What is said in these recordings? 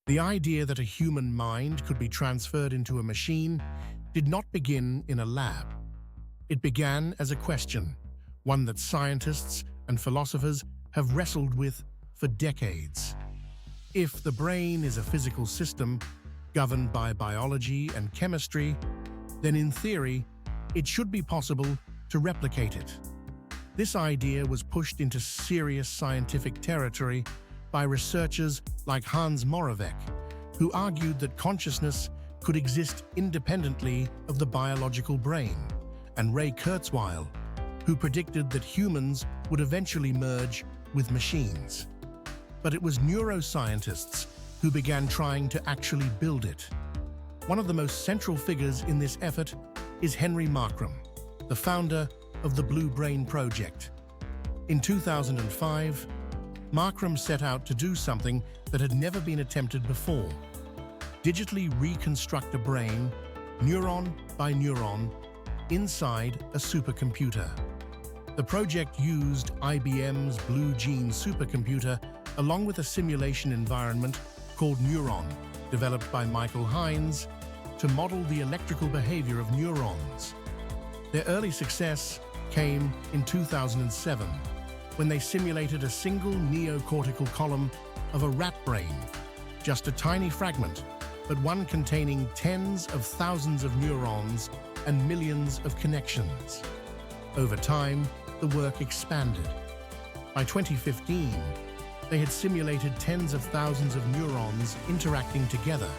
The idea that a human mind could be transferred into a machine did not begin in a lab. It began as a question, one that scientists and philosophers have wrestled with for decades. If the brain is a physical system governed by biology and chemistry, then in theory, it should be possible to replicate it. This idea was pushed into serious scientific territory by researchers like Hans Moravec, who argued that consciousness could exist independently of the biological brain, and Ray Kurzweil, who predicted that humans would eventually merge with machines. But it was neuroscientists who began trying to actually build it. One of the most central figures in this effort is Henry Markram, the founder of the Blue Brain Project. In 2005, Markram set out to do something that had never been attempted before: digitally reconstruct a brain, neuron by neuron, inside a supercomputer. The project used IBM's Blue Gene supercomputer along with a simulation environment called Neuron, developed by Michael Hines, to model the electrical behavior of neurons. Their early success came in 2007, when they simulated a single neocortical column of a rat brain, just a tiny fragment, but one containing tens of thousands of neurons and millions of connections. Over time, the work expanded. By 2015, they had simulated tens of thousands of neurons interacting together,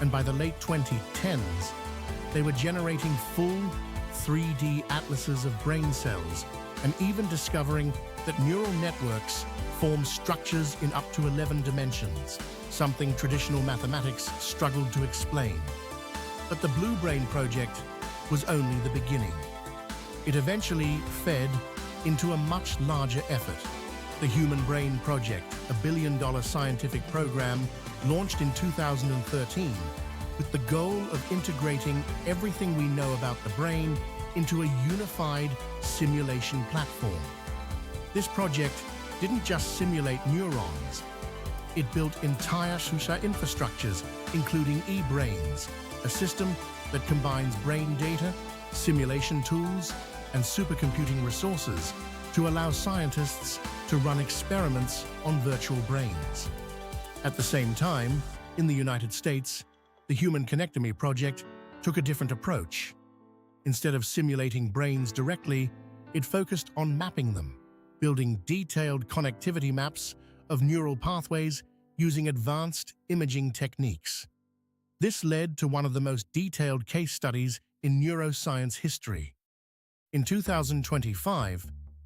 and by the late 2010s, they were generating full 3D atlases of brain cells and even discovering that neural networks form structures in up to 11 dimensions, something traditional mathematics struggled to explain. But the Blue Brain Project was only the beginning. It eventually fed into a much larger effort. The Human Brain Project, a billion-dollar scientific program launched in 2013 with the goal of integrating everything we know about the brain into a unified simulation platform. This project didn't just simulate neurons, it built entire social infrastructures, including e-brains, a system that combines brain data, simulation tools, and supercomputing resources to allow scientists to run experiments on virtual brains. At the same time, in the United States, the Human Connectomy Project took a different approach. Instead of simulating brains directly, it focused on mapping them, building detailed connectivity maps of neural pathways using advanced imaging techniques. This led to one of the most detailed case studies in neuroscience history. In 2025,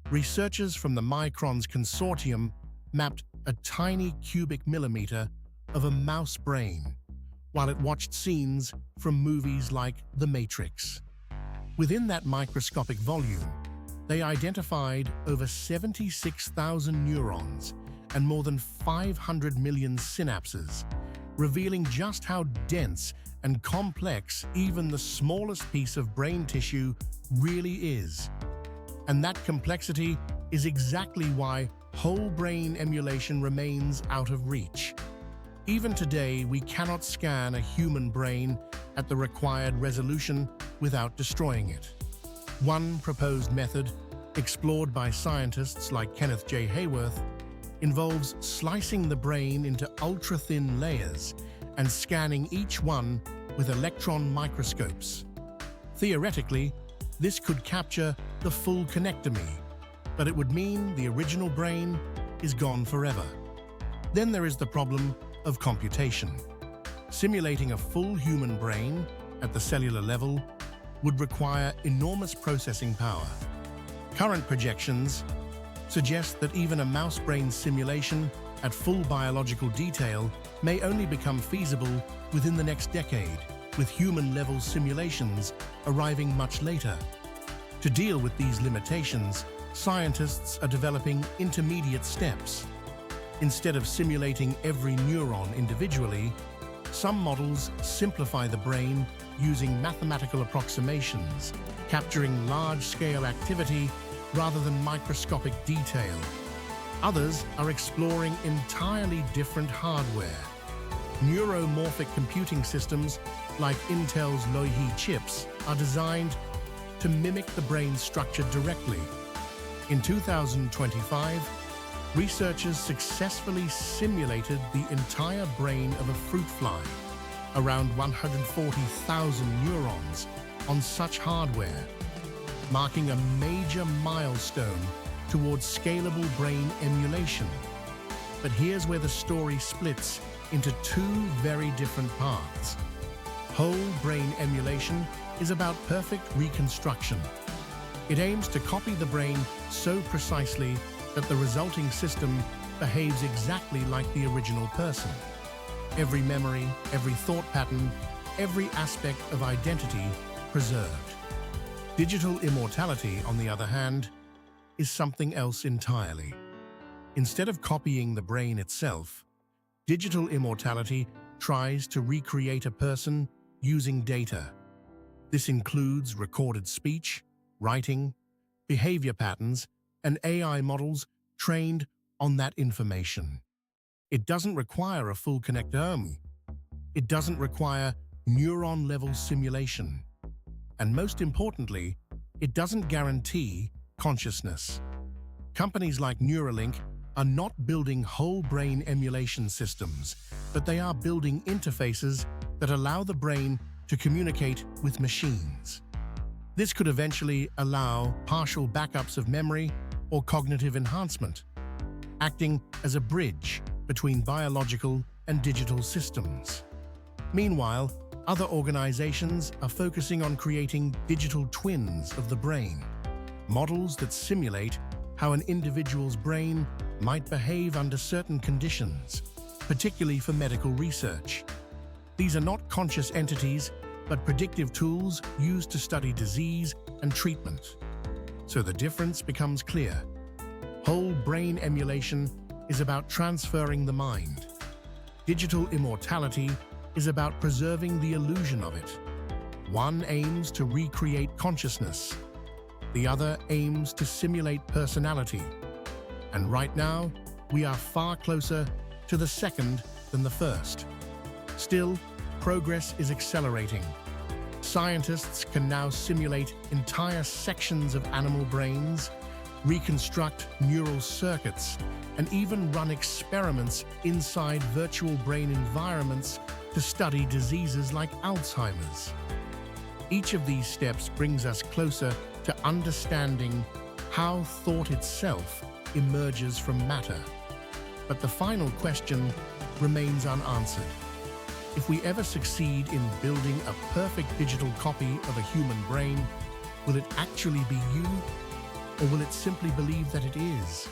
researchers from the Microns Consortium mapped a tiny cubic millimeter of a mouse brain, while it watched scenes from movies like The Matrix. Within that microscopic volume, they identified over 76,000 neurons and more than 500 million synapses, revealing just how dense and complex even the smallest piece of brain tissue really is. And that complexity is exactly why whole brain emulation remains out of reach. Even today, we cannot scan a human brain at the required resolution without destroying it. One proposed method, explored by scientists like Kenneth J. Hayworth, involves slicing the brain into ultra-thin layers and scanning each one with electron microscopes. Theoretically, this could capture the full connectomy, but it would mean the original brain is gone forever. Then there is the problem of computation. Simulating a full human brain at the cellular level would require enormous processing power. Current projections suggest that even a mouse brain simulation at full biological detail may only become feasible within the next decade, with human-level simulations arriving much later. To deal with these limitations, scientists are developing intermediate steps. Instead of simulating every neuron individually, some models simplify the brain using mathematical approximations, capturing large-scale activity rather than microscopic detail. Others are exploring entirely different hardware. Neuromorphic computing systems, like Intel's Loihi chips, are designed to mimic the brain's structure directly. In 2025, researchers successfully simulated the entire brain of a fruit fly, around 140,000 neurons, on such hardware, marking a major milestone towards scalable brain emulation. But here's where the story splits into two very different paths. Whole brain emulation is about perfect reconstruction. It aims to copy the brain so precisely that the resulting system behaves exactly like the original person. Every memory, every thought pattern, every aspect of identity preserved. Digital immortality, on the other hand, is something else entirely. Instead of copying the brain itself, digital immortality tries to recreate a person using data. This includes recorded speech, writing, behavior patterns, and AI models trained on that information. It doesn't require a full connectome. It doesn't require neuron-level simulation. And most importantly, it doesn't guarantee consciousness. Companies like Neuralink are not building whole brain emulation systems, but they are building interfaces that allow the brain to communicate with machines. This could eventually allow partial backups of memory or cognitive enhancement, acting as a bridge between biological and digital systems. Meanwhile, other organizations are focusing on creating digital twins of the brain, models that simulate how an individual's brain might behave under certain conditions, particularly for medical research. These are not conscious entities, but predictive tools used to study disease and treatment. So the difference becomes clear. Whole brain emulation is about transferring the mind. Digital immortality is about preserving the illusion of it. One aims to recreate consciousness. The other aims to simulate personality. And right now, we are far closer to the second than the first. Still, progress is accelerating. Scientists can now simulate entire sections of animal brains, reconstruct neural circuits, and even run experiments inside virtual brain environments to study diseases like Alzheimer's. Each of these steps brings us closer to understanding how thought itself emerges from matter. But the final question remains unanswered. If we ever succeed in building a perfect digital copy of a human brain, will it actually be you, or will it simply believe that it is?